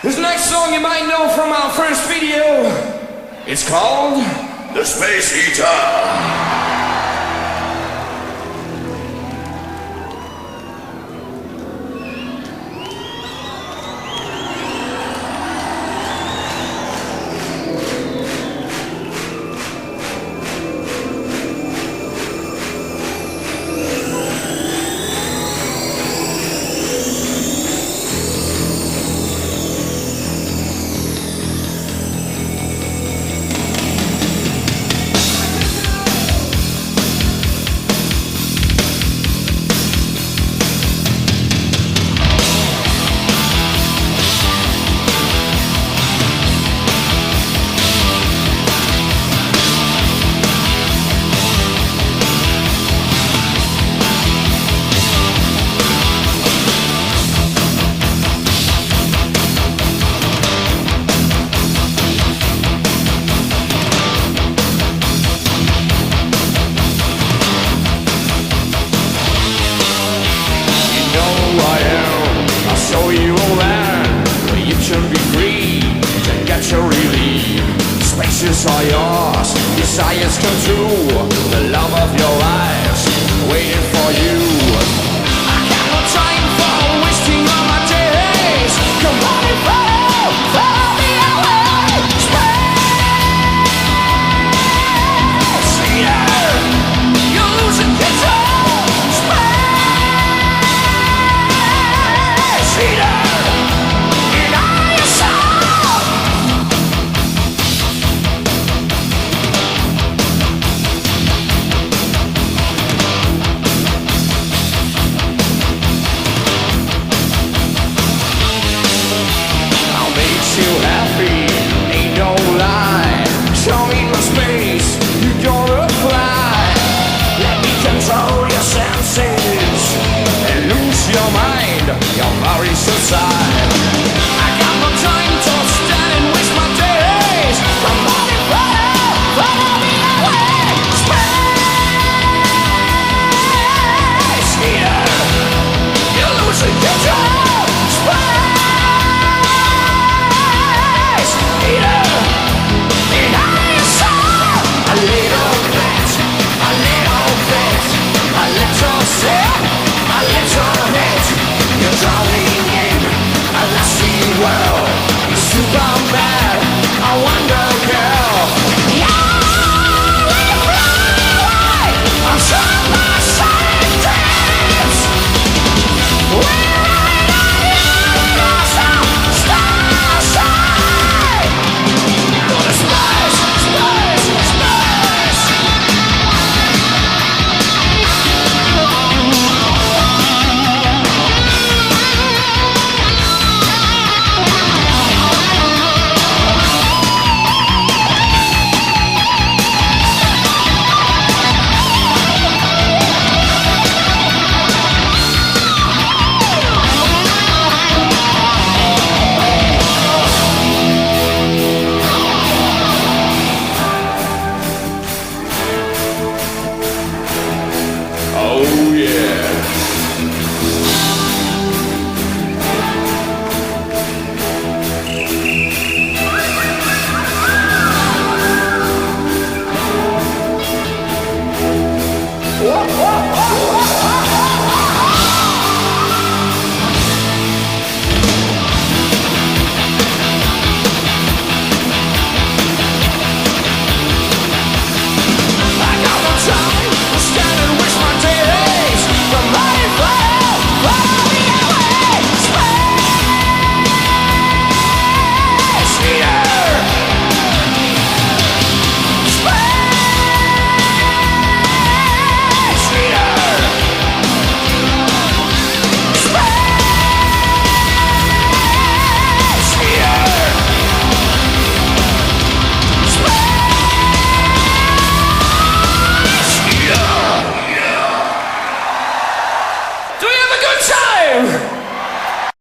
This next song you might know from our first video. It's called The Space Heater. Spaces are yours, desires come true. The love of your lives waiting for you. I got no time for wasting all my days. Come on and follow me away. Space Heater, you're losing control. Space Heater. Your worries inside. I got no time to stand and waste my days. Come on and follow me away. Space Heater, you're losing control. Space Heater, deny your soul. A little bit, a little bit, a little sip, a little hit. You're drawing in a lasting world. Superman.